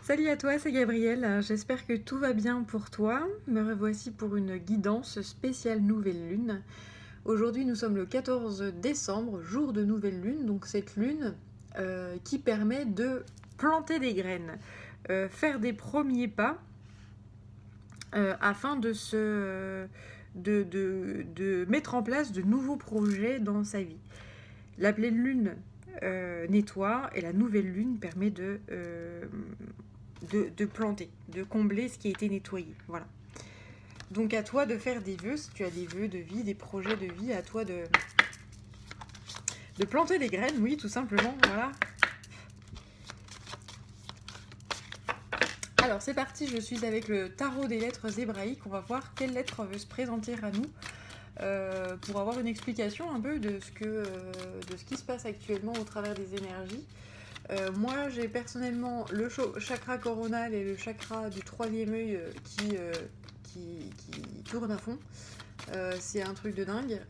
Salut à toi, c'est Gabrielle. J'espère que tout va bien pour toi. Me revoici pour une guidance spéciale nouvelle lune. Aujourd'hui, nous sommes le 14 décembre, jour de nouvelle lune. Donc cette lune qui permet de planter des graines, faire des premiers pas afin de mettre en place de nouveaux projets dans sa vie. La pleine lune nettoie et la nouvelle lune permet de planter, de combler ce qui a été nettoyé. Voilà. Donc à toi de faire des vœux, si tu as des vœux de vie, des projets de vie, à toi de planter des graines, oui, tout simplement, voilà. Alors c'est parti, je suis avec le tarot des lettres hébraïques. On va voir quelle lettre veut se présenter à nous pour avoir une explication un peu de ce qui se passe actuellement au travers des énergies. Moi, j'ai personnellement le chakra coronal et le chakra du troisième œil qui tourne à fond. C'est un truc de dingue.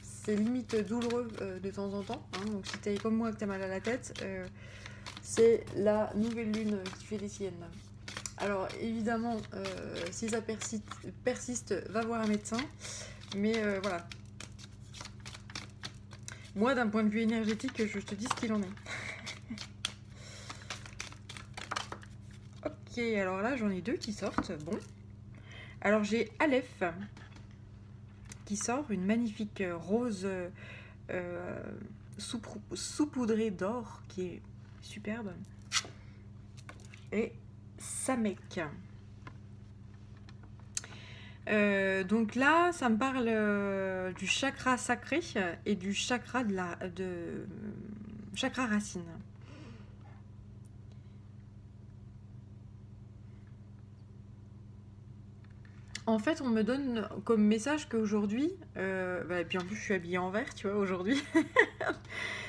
C'est limite douloureux de temps en temps. Hein. Donc si t'es comme moi que t'as mal à la tête, c'est la nouvelle lune qui fait les siennes. Alors évidemment, si ça persiste, va voir un médecin. Mais voilà. Moi, d'un point de vue énergétique, je te dis ce qu'il en est. Ok, alors là, j'en ai deux qui sortent. Bon. Alors, j'ai Aleph qui sort, une magnifique rose saupoudrée d'or qui est superbe. Et Samek. Donc là, ça me parle du chakra sacré et du chakra chakra racine. En fait, on me donne comme message qu'aujourd'hui, et puis en plus je suis habillée en vert, tu vois, aujourd'hui,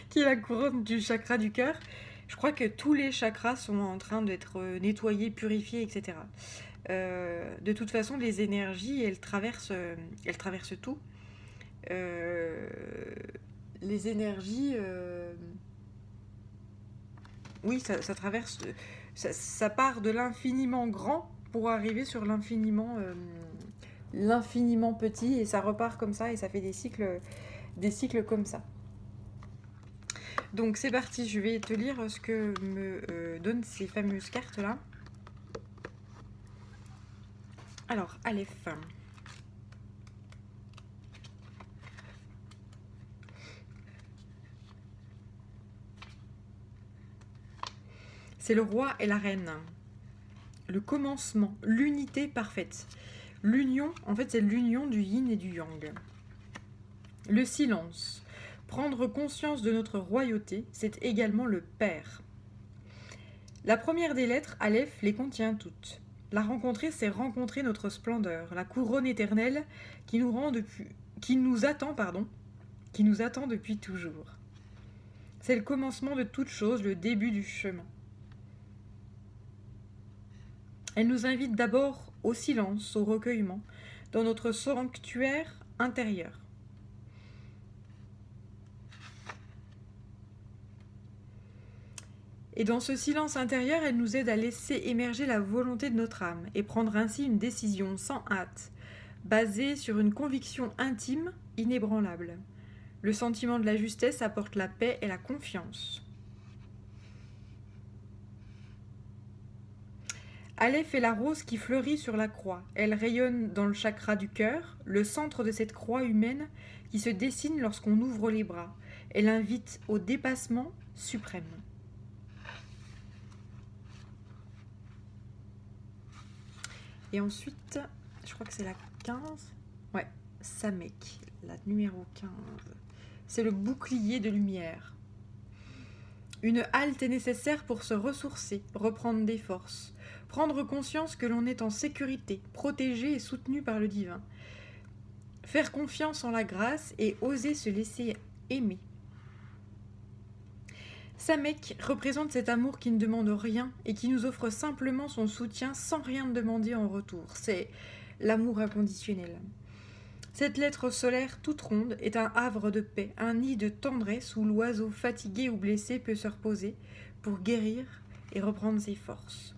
qui est la couronne du chakra du cœur. Je crois que tous les chakras sont en train d'être nettoyés, purifiés, etc. De toute façon, les énergies, elles traversent tout. Les énergies, oui, ça traverse, ça part de l'infiniment grand pour arriver sur l'infiniment petit, et ça repart comme ça, et ça fait des cycles comme ça. Donc c'est parti, je vais te lire ce que me donnent ces fameuses cartes là. Alors, Aleph. C'est le roi et la reine. Le commencement, l'unité parfaite. L'union, en fait, c'est l'union du yin et du yang. Le silence. Prendre conscience de notre royauté, c'est également le père. La première des lettres, Aleph, les contient toutes. La rencontrer, c'est rencontrer notre splendeur, la couronne éternelle qui nous attend depuis toujours. C'est le commencement de toute chose, le début du chemin. Elle nous invite d'abord au silence, au recueillement, dans notre sanctuaire intérieur. Et dans ce silence intérieur, elle nous aide à laisser émerger la volonté de notre âme et prendre ainsi une décision sans hâte, basée sur une conviction intime, inébranlable. Le sentiment de la justesse apporte la paix et la confiance. Aleph est la rose qui fleurit sur la croix. Elle rayonne dans le chakra du cœur, le centre de cette croix humaine qui se dessine lorsqu'on ouvre les bras. Elle invite au dépassement suprême. Et ensuite, je crois que c'est la 15. Ouais, Samek, la numéro 15. C'est le bouclier de lumière. Une halte est nécessaire pour se ressourcer, reprendre des forces. Prendre conscience que l'on est en sécurité, protégé et soutenu par le divin. Faire confiance en la grâce et oser se laisser aimer. Samek représente cet amour qui ne demande rien et qui nous offre simplement son soutien sans rien demander en retour. C'est l'amour inconditionnel. Cette lettre solaire toute ronde est un havre de paix, un nid de tendresse où l'oiseau fatigué ou blessé peut se reposer pour guérir et reprendre ses forces.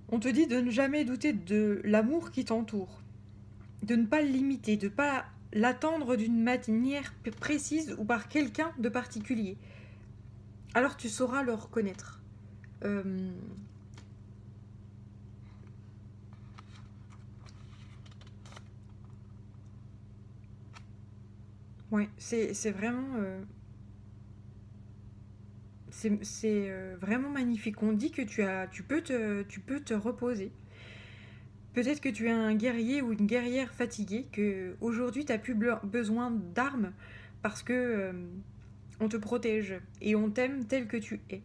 On te dit de ne jamais douter de l'amour qui t'entoure, de ne pas le limiter, de ne pas l'attendre d'une manière précise ou par quelqu'un de particulier. Alors tu sauras le reconnaître. Ouais, c'est vraiment... c'est vraiment magnifique. On dit que tu peux te reposer. Peut-être que tu es un guerrier ou une guerrière fatiguée, que aujourd'hui tu n'as plus besoin d'armes parce que on te protège et on t'aime tel que tu es.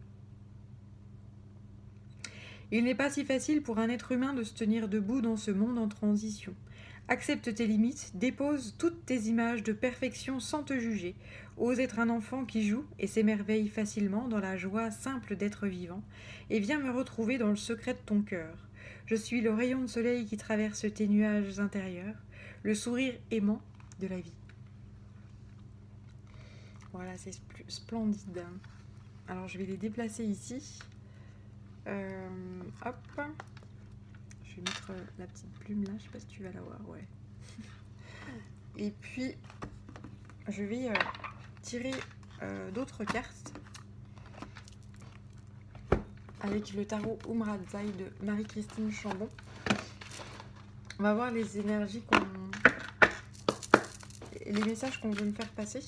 Il n'est pas si facile pour un être humain de se tenir debout dans ce monde en transition. Accepte tes limites, dépose toutes tes images de perfection sans te juger. Ose être un enfant qui joue et s'émerveille facilement dans la joie simple d'être vivant, et viens me retrouver dans le secret de ton cœur. Je suis le rayon de soleil qui traverse tes nuages intérieurs, le sourire aimant de la vie. Voilà, c'est splendide. Alors je vais les déplacer ici. Hop. Je vais mettre la petite plume là, je sais pas si tu vas la voir, ouais. Et puis, je vais tirer d'autres cartes avec le tarot Umradzai de Marie-Christine Chambon. On va voir les énergies les messages qu'on veut me faire passer.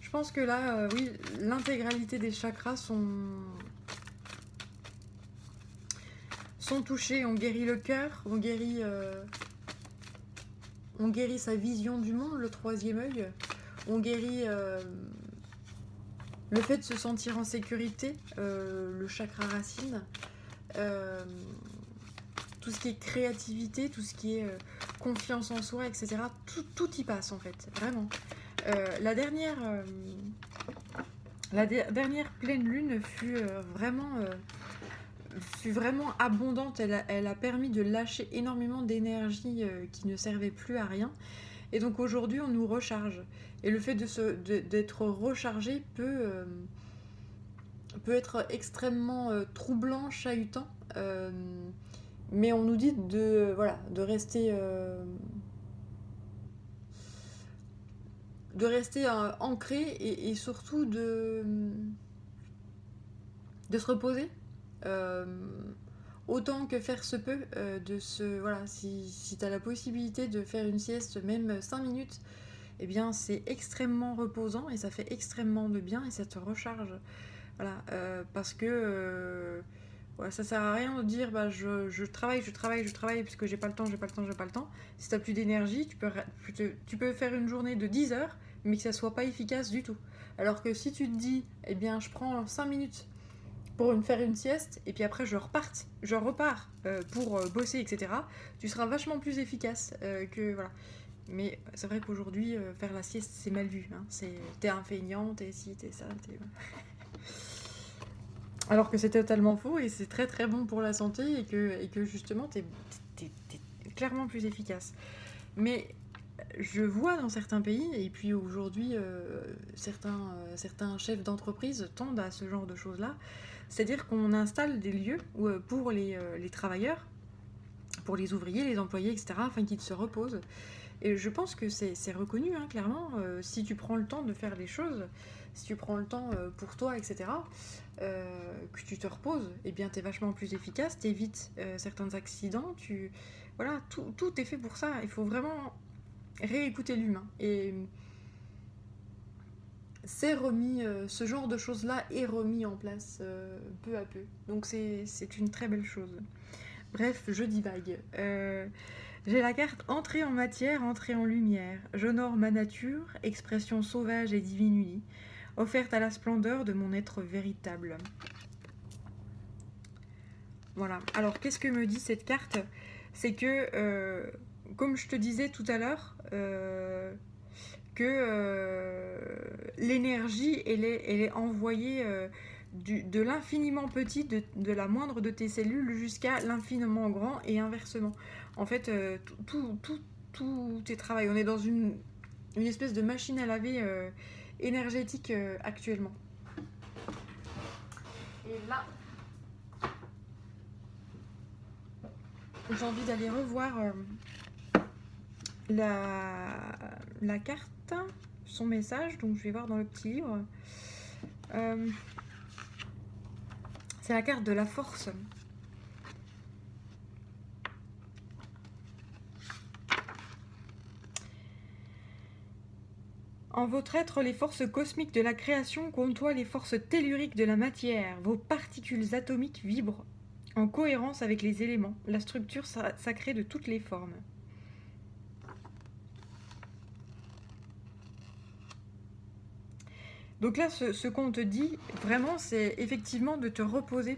Je pense que là, oui, l'intégralité des chakras sont touchés. On guérit le cœur, on guérit sa vision du monde, le troisième œil. On guérit le fait de se sentir en sécurité, le chakra racine. Tout ce qui est créativité, tout ce qui est confiance en soi, etc. Tout y passe en fait, vraiment. La dernière pleine lune fut vraiment abondante. Elle a permis de lâcher énormément d'énergie qui ne servait plus à rien. Et donc aujourd'hui, on nous recharge. Et le fait d'être rechargé peut être extrêmement troublant, chahutant. Mais on nous dit de rester... ancré et surtout de se reposer autant que faire se peut, si tu as la possibilité de faire une sieste même 5 minutes, eh bien c'est extrêmement reposant et ça fait extrêmement de bien et ça te recharge, voilà, parce que ça sert à rien de dire je travaille puisque j'ai pas le temps. Si t'as plus d'énergie, tu peux faire une journée de 10 heures mais que ça soit pas efficace du tout. Alors que si tu te dis, eh bien je prends 5 minutes pour faire une sieste et puis après je repars pour bosser, etc., tu seras vachement plus efficace que voilà. Mais c'est vrai qu'aujourd'hui faire la sieste c'est mal vu, hein. T'es un feignant, t'es ci, t'es ça, alors que c'est totalement faux et c'est très très bon pour la santé et que justement t'es clairement plus efficace. Mais je vois dans certains pays, et puis aujourd'hui certains chefs d'entreprise tendent à ce genre de choses-là, c'est-à-dire qu'on installe des lieux pour les travailleurs, pour les ouvriers, les employés, etc., afin qu'ils se reposent. Et je pense que c'est reconnu, hein, clairement, si tu prends le temps de faire les choses, si tu prends le temps pour toi, etc., que tu te reposes, eh bien t'es vachement plus efficace, t'évites certains accidents, voilà, tout est fait pour ça. Il faut vraiment réécouter l'humain. Et c'est remis, ce genre de choses-là est remis en place peu à peu. Donc c'est une très belle chose. Bref, je divague. J'ai la carte Entrer en matière, entrer en lumière. J'honore ma nature, expression sauvage et divine unie, offerte à la splendeur de mon être véritable. Voilà. Alors, qu'est-ce que me dit cette carte? C'est que, comme je te disais tout à l'heure, que l'énergie, elle est envoyée de l'infiniment petit, de la moindre de tes cellules jusqu'à l'infiniment grand et inversement. En fait, tout est travail. On est dans une espèce de machine à laver énergétique actuellement. Et là, j'ai envie d'aller revoir la carte, son message, donc je vais voir dans le petit livre. C'est la carte de la force. En votre être, les forces cosmiques de la création côtoient les forces telluriques de la matière. Vos particules atomiques vibrent en cohérence avec les éléments, la structure sacrée de toutes les formes. Donc là, ce qu'on te dit, vraiment, c'est effectivement de te reposer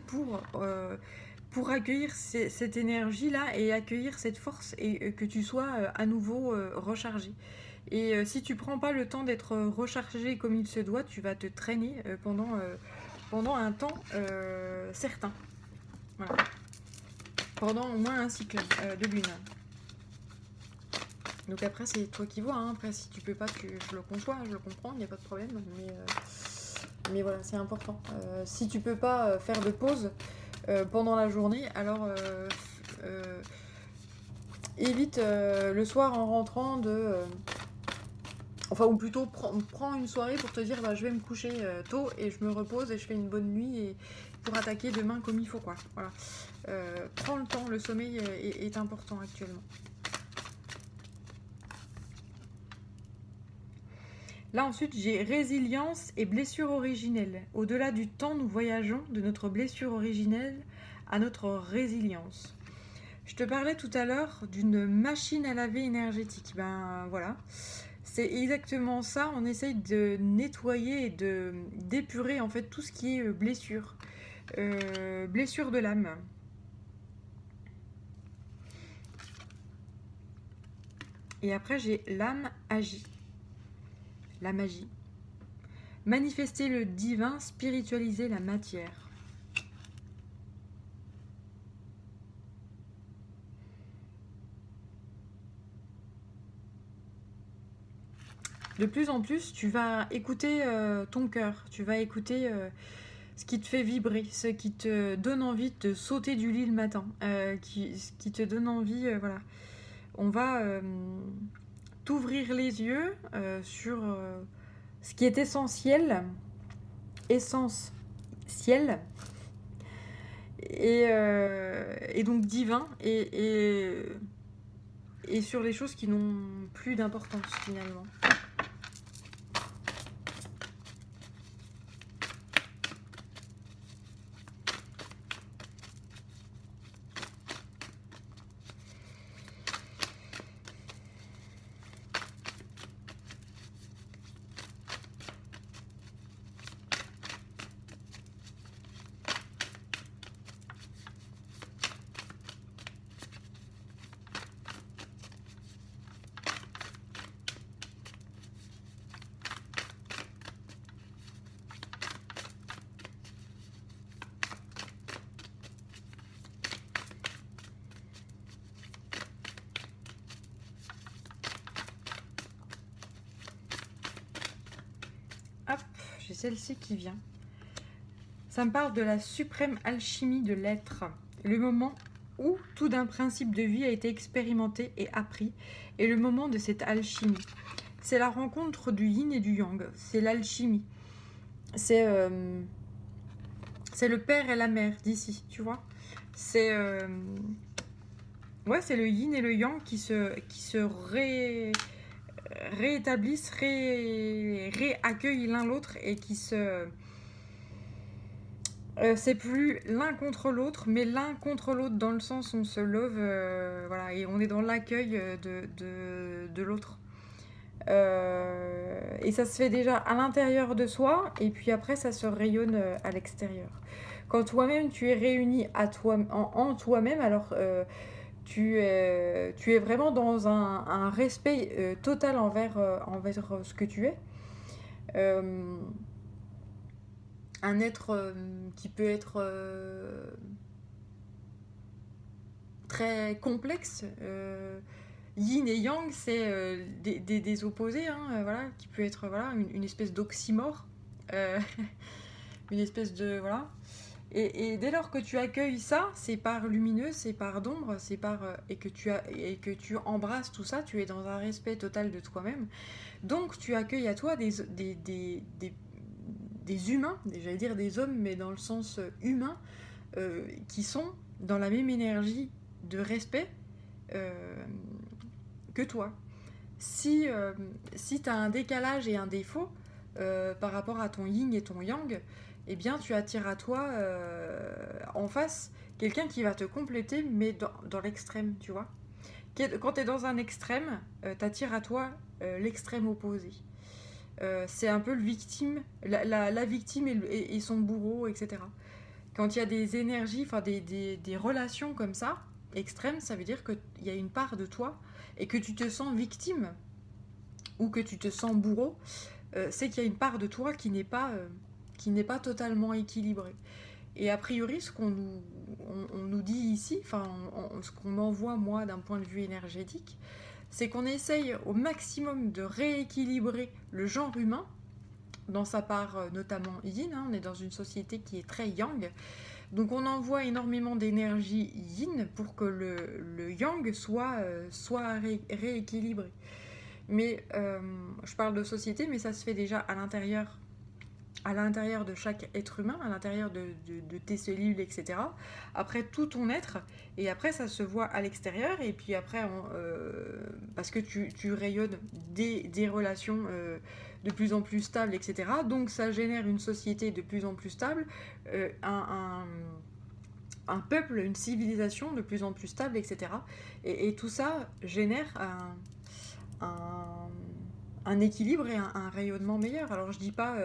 pour accueillir cette énergie-là et accueillir cette force et que tu sois à nouveau rechargé. Et si tu prends pas le temps d'être rechargé comme il se doit, tu vas te traîner pendant un temps certain. Voilà. Pendant au moins un cycle de lune. Donc après, c'est toi qui vois. Hein. Après, si tu peux pas, je le conçois, je le comprends, il n'y a pas de problème. Mais voilà, c'est important. Si tu peux pas faire de pause pendant la journée, alors évite le soir en rentrant enfin, ou plutôt prends une soirée pour te dire bah, je vais me coucher tôt et je me repose et je fais une bonne nuit et pour attaquer demain comme il faut, quoi. Voilà. Prends le temps, le sommeil est important actuellement. Là ensuite j'ai résilience et blessure originelle. Au-delà du temps, nous voyageons de notre blessure originelle à notre résilience. Je te parlais tout à l'heure d'une machine à laver énergétique. Ben voilà, c'est exactement ça. On essaye de nettoyer et d'épurer en fait tout ce qui est blessure. Blessure de l'âme. Et après j'ai l'âme agit. La magie. Manifester le divin, spiritualiser la matière. De plus en plus, tu vas écouter ton cœur, tu vas écouter ce qui te fait vibrer, ce qui te donne envie de sauter du lit le matin, ce qui te donne envie, voilà. On va t'ouvrir les yeux sur ce qui est essentiel, et donc divin, et sur les choses qui n'ont plus d'importance finalement. Hop, j'ai celle-ci qui vient. Ça me parle de la suprême alchimie de l'être. Le moment où tout d'un principe de vie a été expérimenté et appris, et le moment de cette alchimie. C'est la rencontre du yin et du yang. C'est l'alchimie. C'est le père et la mère d'ici, tu vois. C'est ouais, c'est le yin et le yang qui se réétablissent, réaccueillent l'un l'autre et qui se... c'est plus l'un contre l'autre, mais l'un contre l'autre dans le sens où on se love, voilà, et on est dans l'accueil de l'autre. Et ça se fait déjà à l'intérieur de soi, et puis après ça se rayonne à l'extérieur. Quand toi-même tu es réuni en toi-même, alors tu es vraiment dans un respect total envers ce que tu es. Euh, un être qui peut être très complexe. Yin et yang, c'est des opposés, hein, voilà, qui peut être voilà, une espèce d'oxymore, euh, une espèce de... Voilà. Et dès lors que tu accueilles ça, c'est par lumineux, c'est par d'ombre, c'est par... et que tu embrasses tout ça, tu es dans un respect total de toi-même. Donc tu accueilles à toi des humains, j'allais dire des hommes, mais dans le sens humain, qui sont dans la même énergie de respect euh, que toi. Si tu as un décalage et un défaut par rapport à ton yin et ton yang, eh bien tu attires à toi en face quelqu'un qui va te compléter, mais dans l'extrême, tu vois. Quand tu es dans un extrême, tu attires à toi l'extrême opposé. C'est un peu le victime, la victime et son bourreau, etc. Quand il y a des énergies, enfin des relations comme ça, extrêmes, ça veut dire qu'il y a une part de toi et que tu te sens victime ou que tu te sens bourreau, c'est qu'il y a une part de toi qui n'est pas totalement équilibrée. Et a priori, ce qu'on nous dit ici, enfin, ce qu'on m'envoie moi d'un point de vue énergétique, c'est qu'on essaye au maximum de rééquilibrer le genre humain, dans sa part notamment yin, hein, on est dans une société qui est très yang, donc on envoie énormément d'énergie yin pour que le yang soit rééquilibré. Mais je parle de société, mais ça se fait déjà à l'intérieur de chaque être humain, à l'intérieur de tes cellules, etc. Après tout ton être, et après ça se voit à l'extérieur, et puis après, parce que tu rayonnes des relations de plus en plus stables, etc. Donc ça génère une société de plus en plus stable, un peuple, une civilisation de plus en plus stable, etc. Et tout ça génère un équilibre et un rayonnement meilleur. Alors je dis pas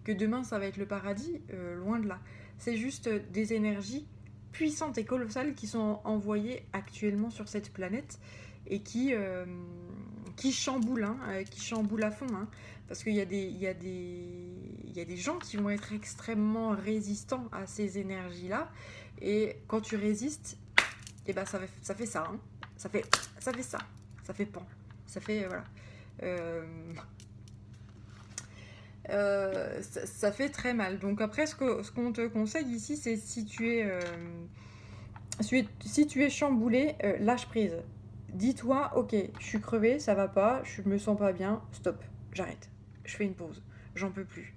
que demain ça va être le paradis, loin de là. C'est juste des énergies puissantes et colossales qui sont envoyées actuellement sur cette planète et qui chamboulent, hein, qui chamboulent à fond. Hein, parce qu'il y a des gens qui vont être extrêmement résistants à ces énergies-là. Et quand tu résistes, et ben ça fait ça. Hein, ça fait ça. Ça fait pan. Ça fait... voilà. Ça fait très mal. Donc après, ce qu'on te conseille ici, c'est si tu es chamboulé, lâche prise. Dis-toi, ok, je suis crevée, ça va pas, je me sens pas bien, stop, j'arrête. Je fais une pause, j'en peux plus.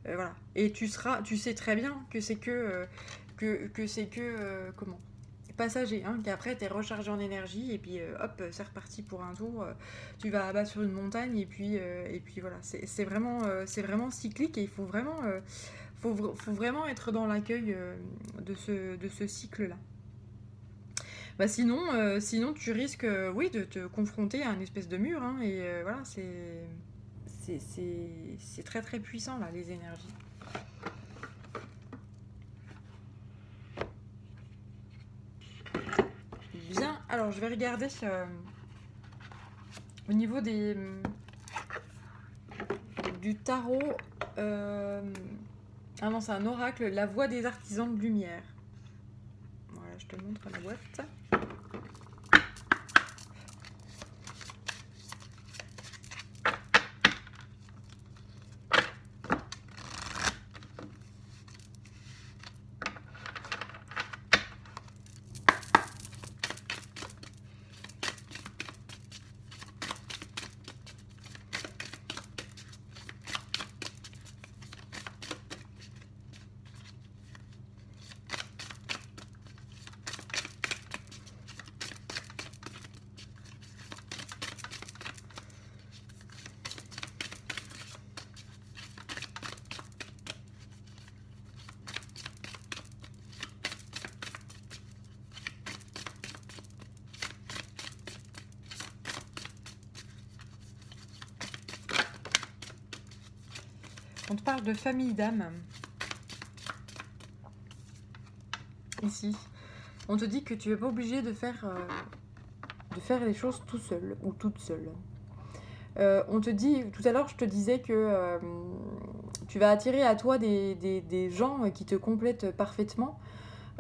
Voilà. Et tu sais très bien que c'est comment passager, hein, qu'après t'es rechargé en énergie et puis hop, c'est reparti pour un tour. Tu vas abattre sur une montagne et puis voilà, c'est vraiment cyclique et il faut faut vraiment être dans l'accueil de ce cycle-là. Bah sinon tu risques oui de te confronter à un espèce de mur, hein, et voilà, c'est très très puissant là les énergies. Bien, alors je vais regarder au niveau du tarot. Ah non, c'est un oracle, la voix des artisans de lumière. Voilà, je te montre la boîte. On te parle de famille d'âme. Ici. On te dit que tu n'es pas obligé de faire les choses tout seul ou toute seule. On te dit, tout à l'heure, je te disais que tu vas attirer à toi des gens qui te complètent parfaitement,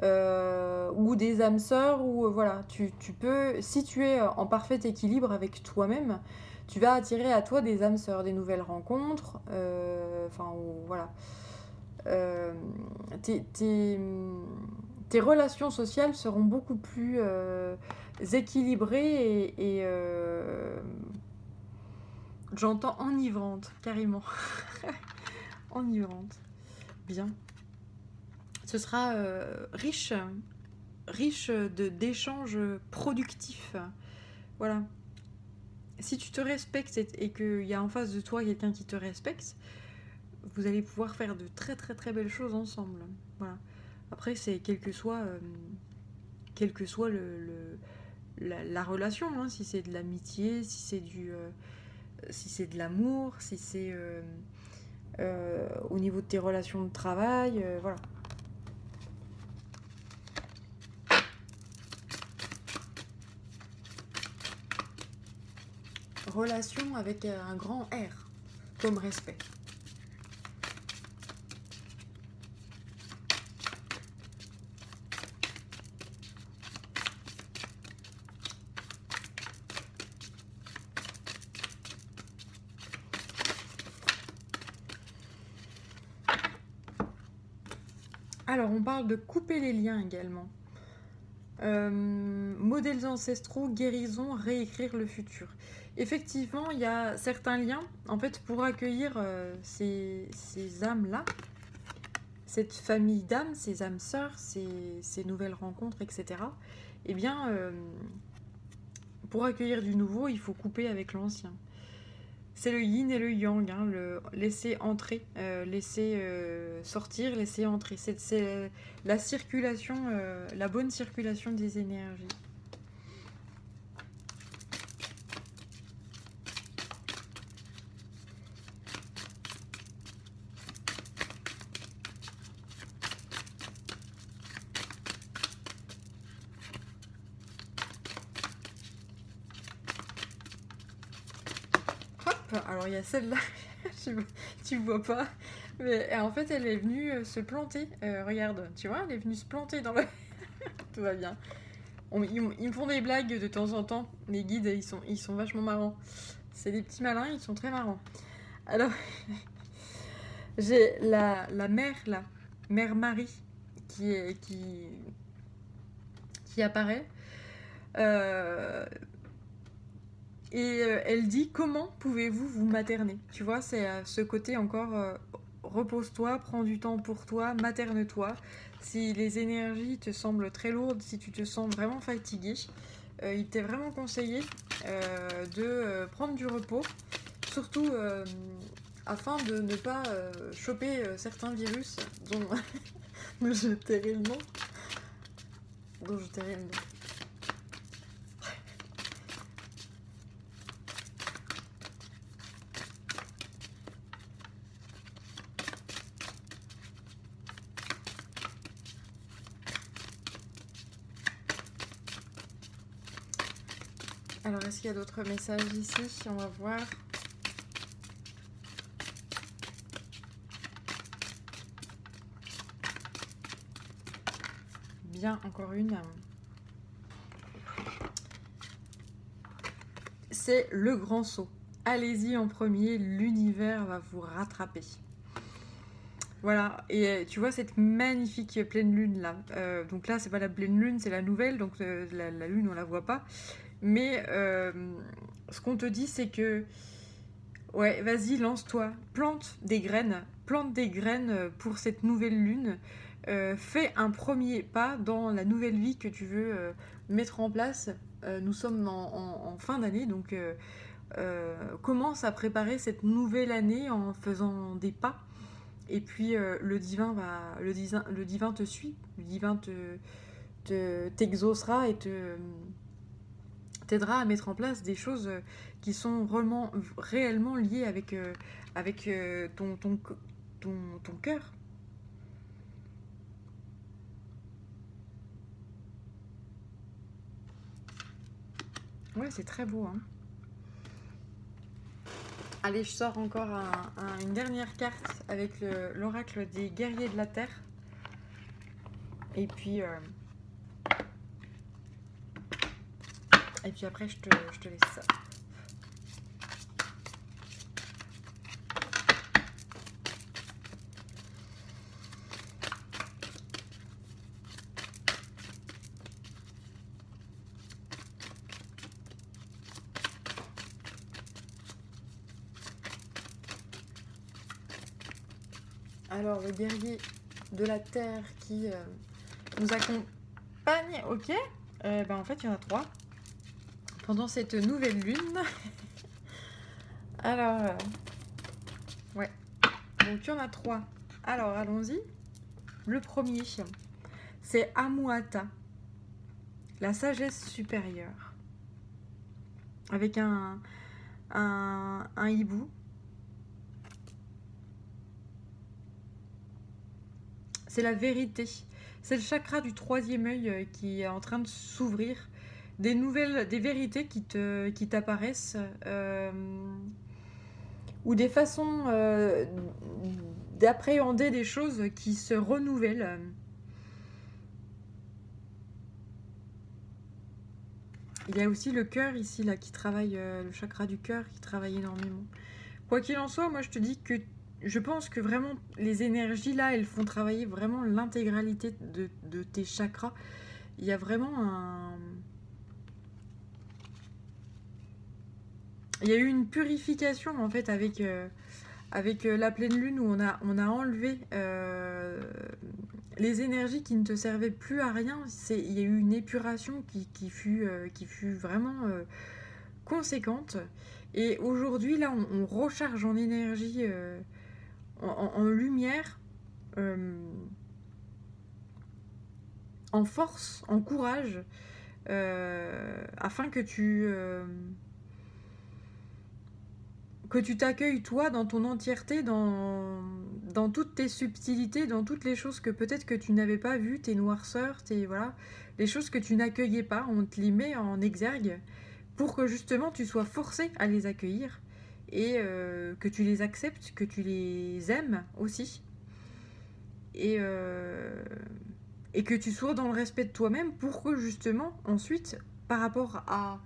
ou des âmes sœurs, ou voilà, tu peux, si tu es en parfait équilibre avec toi-même, tu vas attirer à toi des âmes sœurs, des nouvelles rencontres, enfin, voilà. Euh, tes, tes, tes relations sociales seront beaucoup plus équilibrées j'entends enivrante, carrément. Enivrante. Bien. Ce sera riche d'échanges productifs. Voilà. Si tu te respectes et qu'il y a en face de toi quelqu'un qui te respecte, vous allez pouvoir faire de très très très belles choses ensemble. Voilà. Après, c'est quel que soit la relation, hein, si c'est de l'amitié, si c'est de l'amour, si c'est au niveau de tes relations de travail, voilà. Relation avec un grand R, comme respect. Alors, on parle de couper les liens également. Modèles ancestraux, guérison, réécrire le futur. Effectivement, il y a certains liens, en fait, pour accueillir ces âmes-là, cette famille d'âmes, ces âmes sœurs, ces nouvelles rencontres, etc. Eh bien, pour accueillir du nouveau, il faut couper avec l'ancien. C'est le yin et le yang, hein, le laisser entrer, laisser sortir, laisser entrer. C'est la circulation, la bonne circulation des énergies. Hop, alors il y a celle-là, tu vois pas, mais en fait elle est venue se planter. Regarde, tu vois, elle est venue se planter dans le... Tout va bien. Ils me font des blagues de temps en temps. Les guides, ils sont vachement marrants. C'est des petits malins, ils sont très marrants. Alors, j'ai la mère, là, mère Marie, qui apparaît. Elle dit: comment pouvez-vous vous materner? Tu vois, c'est ce côté encore repose-toi, prends du temps pour toi, materne-toi. Si les énergies te semblent très lourdes, si tu te sens vraiment fatigué, il t'est vraiment conseillé de prendre du repos, surtout afin de ne pas choper certains virus dont, dont je tairai le nom. Dont je tairai le nom. Alors, est-ce qu'il y a d'autres messages ici? On va voir. Bien, encore une. C'est le grand saut. Allez-y en premier, l'univers va vous rattraper. Voilà, et tu vois cette magnifique pleine lune là. Donc là, c'est pas la pleine lune, c'est la nouvelle, donc la lune, on la voit pas. Mais ce qu'on te dit, c'est que ouais, vas-y, lance-toi, plante des graines pour cette nouvelle lune. Fais un premier pas dans la nouvelle vie que tu veux mettre en place. Nous sommes en fin d'année, donc commence à préparer cette nouvelle année en faisant des pas. Et puis le divin te suit, le divin t'exaucera et t'aidera à mettre en place des choses qui sont réellement liées avec ton cœur. Ouais, c'est très beau, hein. Allez, je sors encore une dernière carte avec l'oracle des guerriers de la Terre. Et puis après, je te laisse ça. Alors, le guerrier de la Terre qui nous accompagne, ok. En fait, il y en a 3. Pendant cette nouvelle lune. Alors, ouais. Donc, il y en a 3. Alors, allons-y. Le premier, c'est Amuata, la sagesse supérieure. Avec un hibou. C'est la vérité. C'est le chakra du 3e œil qui est en train de s'ouvrir. Des vérités qui t'apparaissent. Ou des façons d'appréhender des choses qui se renouvellent. Il y a aussi le cœur ici, là, qui travaille, le chakra du cœur qui travaille énormément. Quoi qu'il en soit, moi je te dis que je pense que vraiment les énergies là, elles font travailler vraiment l'intégralité de tes chakras. Il y a vraiment il y a eu une purification en fait avec la pleine lune où on a enlevé les énergies qui ne te servaient plus à rien. Il y a eu une épuration qui fut vraiment conséquente. Et aujourd'hui, là, on recharge en énergie, en lumière, en force, en courage, afin que tu t'accueilles toi dans ton entièreté, dans toutes tes subtilités, dans toutes les choses que peut-être que tu n'avais pas vues, tes noirceurs, voilà, les choses que tu n'accueillais pas, on te les met en exergue pour que justement tu sois forcé à les accueillir et que tu les acceptes, que tu les aimes aussi et que tu sois dans le respect de toi-même pour que justement ensuite par rapport à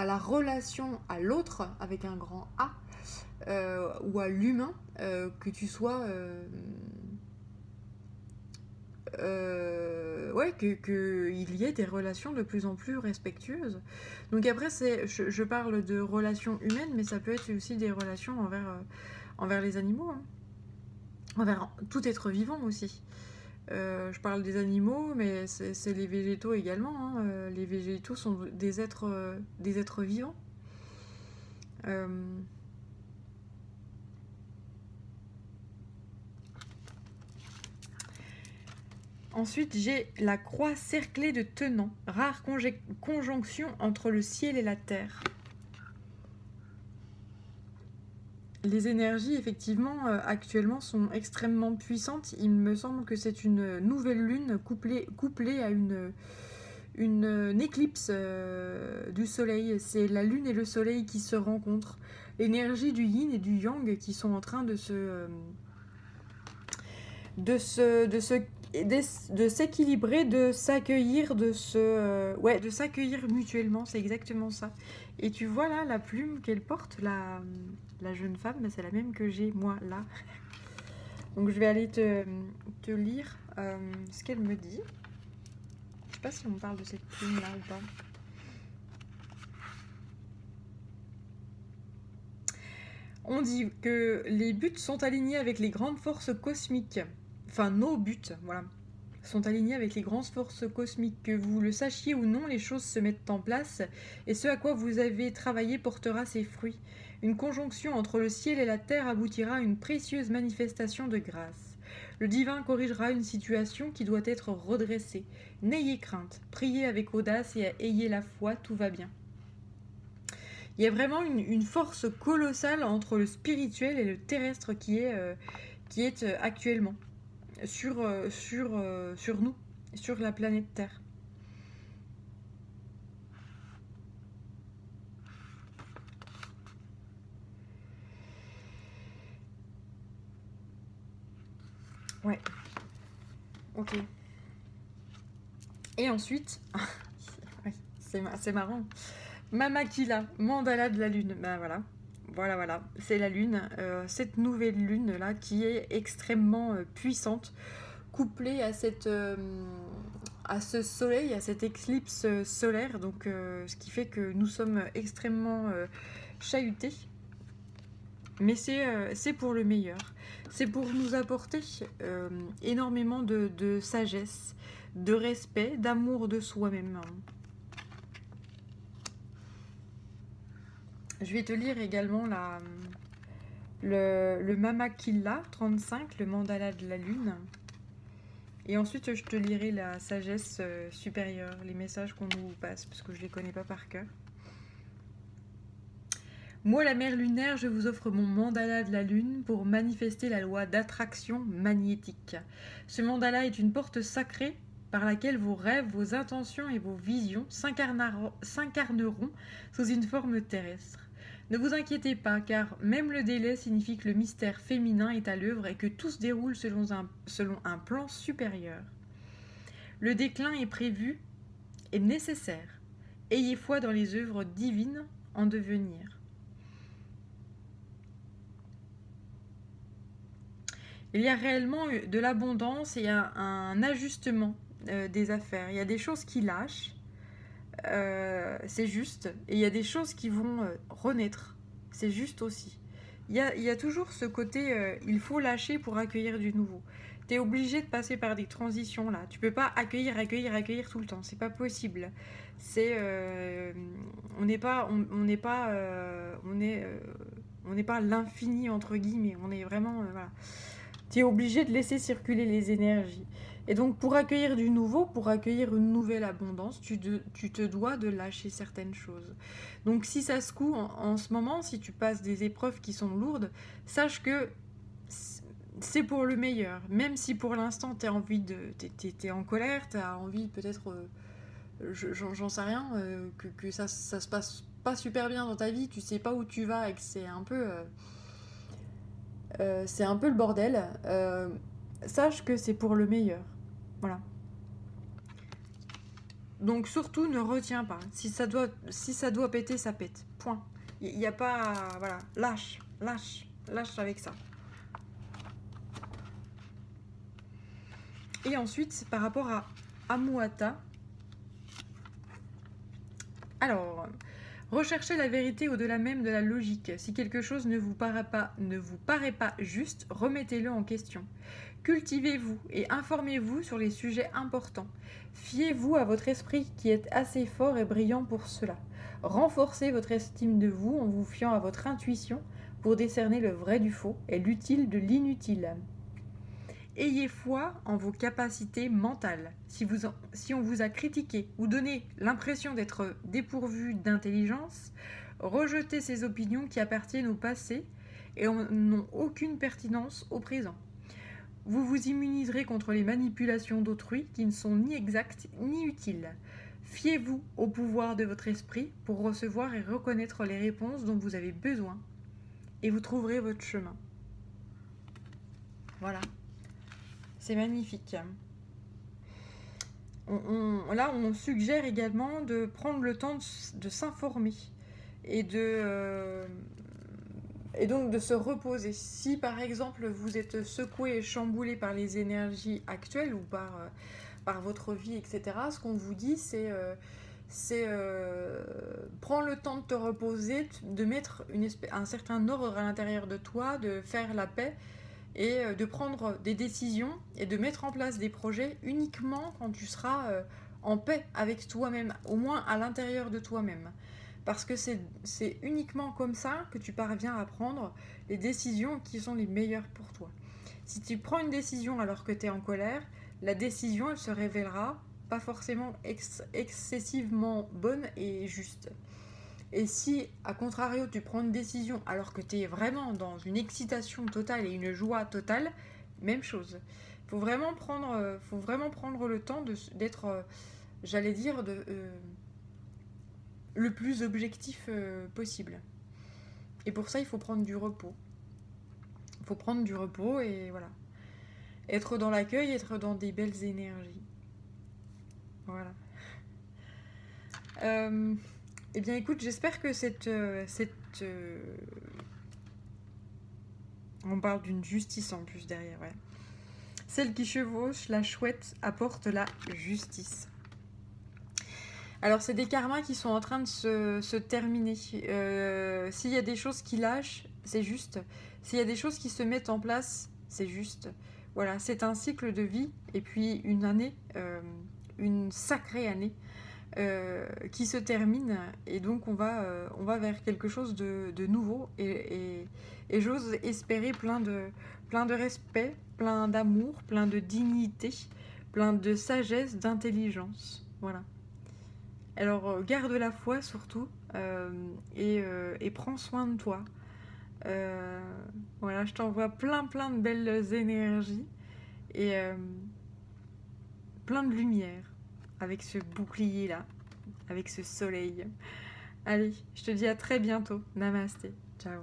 la relation à l'autre avec un grand A, ou à l'humain, que tu sois ouais, qu'il y ait des relations de plus en plus respectueuses. Donc après, je parle de relations humaines, mais ça peut être aussi des relations envers les animaux, hein. Envers tout être vivant aussi. Je parle des animaux, mais c'est les végétaux également, hein. Les végétaux sont des êtres vivants. Ensuite, j'ai la croix cerclée de tenants, rare conjonction entre le ciel et la terre. Les énergies, effectivement, actuellement sont extrêmement puissantes. Il me semble que c'est une nouvelle lune couplée à une éclipse du soleil. C'est la lune et le soleil qui se rencontrent. L'énergie du yin et du yang qui sont en train de s'équilibrer, de s'accueillir, de s'accueillir mutuellement, c'est exactement ça. Et tu vois là la plume qu'elle porte, la jeune femme, c'est la même que j'ai moi là. Donc je vais aller te lire ce qu'elle me dit. Je sais pas si on parle de cette plume là ou pas. On dit que les buts sont alignés avec les grandes forces cosmiques. Enfin, nos buts, voilà, sont alignés avec les grandes forces cosmiques. Que vous le sachiez ou non, les choses se mettent en place et ce à quoi vous avez travaillé portera ses fruits. Une conjonction entre le ciel et la terre aboutira à une précieuse manifestation de grâce. Le divin corrigera une situation qui doit être redressée. N'ayez crainte, priez avec audace et ayez la foi, tout va bien. Il y a vraiment une force colossale entre le spirituel et le terrestre qui est actuellement sur nous, sur la planète Terre. Ouais. Ok. Et ensuite, oui, c'est marrant. Mamakila, mandala de la lune. Ben voilà. Voilà. C'est la lune. Cette nouvelle lune là qui est extrêmement puissante, couplée à à ce soleil, à cette éclipse solaire. Donc, ce qui fait que nous sommes extrêmement chahutés. Mais c'est pour le meilleur. C'est pour nous apporter énormément de sagesse, de respect, d'amour de soi-même. Je vais te lire également le Mamakila 35, le mandala de la lune. Et ensuite, je te lirai la sagesse supérieure, les messages qu'on nous passe, parce que je ne les connais pas par cœur. Moi, la mère lunaire, je vous offre mon mandala de la lune pour manifester la loi d'attraction magnétique. Ce mandala est une porte sacrée par laquelle vos rêves, vos intentions et vos visions s'incarneront sous une forme terrestre. Ne vous inquiétez pas, car même le délai signifie que le mystère féminin est à l'œuvre et que tout se déroule selon un plan supérieur. Le déclin est prévu et nécessaire. Ayez foi dans les œuvres divines en devenir. Il y a réellement de l'abondance et un ajustement des affaires. Il y a des choses qui lâchent, c'est juste. Et il y a des choses qui vont renaître, c'est juste aussi. Il y a toujours ce côté, il faut lâcher pour accueillir du nouveau. Tu es obligé de passer par des transitions là. Tu peux pas accueillir tout le temps. C'est pas possible. On n'est pas l'infini entre guillemets. On est vraiment voilà. Tu es obligé de laisser circuler les énergies. Et donc, pour accueillir du nouveau, pour accueillir une nouvelle abondance, tu te dois de lâcher certaines choses. Donc, si ça se coud en ce moment, si tu passes des épreuves qui sont lourdes, sache que c'est pour le meilleur. Même si pour l'instant, t'es en colère, tu as envie peut-être, j'en sais rien, que ça se passe pas super bien dans ta vie, tu sais pas où tu vas et que c'est un peu le bordel, sache que c'est pour le meilleur. Voilà. Donc surtout ne retiens pas. Si ça doit péter, ça pète. Point. Il n'y a pas... Voilà. Lâche avec ça. Et ensuite, par rapport à Amuata. Alors... Recherchez la vérité au-delà même de la logique. Si quelque chose ne vous paraît pas juste, remettez-le en question. Cultivez-vous et informez-vous sur les sujets importants. Fiez-vous à votre esprit qui est assez fort et brillant pour cela. Renforcez votre estime de vous en vous fiant à votre intuition pour décerner le vrai du faux et l'utile de l'inutile. Ayez foi en vos capacités mentales. Si on vous a critiqué ou donné l'impression d'être dépourvu d'intelligence, rejetez ces opinions qui appartiennent au passé et n'ont aucune pertinence au présent. Vous vous immuniserez contre les manipulations d'autrui qui ne sont ni exactes ni utiles. Fiez-vous au pouvoir de votre esprit pour recevoir et reconnaître les réponses dont vous avez besoin et vous trouverez votre chemin. Voilà. C'est magnifique. Là, on suggère également de prendre le temps de s'informer et donc de se reposer. Si par exemple vous êtes secoué et chamboulé par les énergies actuelles ou par votre vie, etc., ce qu'on vous dit, c'est prends le temps de te reposer, de mettre un certain ordre à l'intérieur de toi, de faire la paix et de prendre des décisions et de mettre en place des projets uniquement quand tu seras en paix avec toi-même, au moins à l'intérieur de toi-même. Parce que c'est uniquement comme ça que tu parviens à prendre les décisions qui sont les meilleures pour toi. Si tu prends une décision alors que tu es en colère, la décision, elle se révélera pas forcément excessivement bonne et juste. Et si, à contrario, tu prends une décision alors que tu es vraiment dans une excitation totale et une joie totale, même chose. Il faut vraiment prendre le temps d'être, j'allais dire, le plus objectif possible. Et pour ça, il faut prendre du repos. Il faut prendre du repos et voilà. être dans l'accueil, être dans des belles énergies. Voilà. Eh bien écoute, j'espère que on parle d'une justice en plus derrière, ouais. Celle qui chevauche la chouette apporte la justice. Alors c'est des karmas qui sont en train de se terminer. S'il y a des choses qui lâchent, c'est juste. S'il y a des choses qui se mettent en place, c'est juste. Voilà, c'est un cycle de vie et puis une année, une sacrée année qui se termine et donc on va vers quelque chose de nouveau et j'ose espérer plein de respect, plein d'amour, plein de dignité, plein de sagesse, d'intelligence. Voilà. Alors garde la foi surtout et prends soin de toi. Voilà, je t'envoie plein de belles énergies et plein de lumière avec ce bouclier là, avec ce soleil. Allez, je te dis à très bientôt. Namasté. Ciao.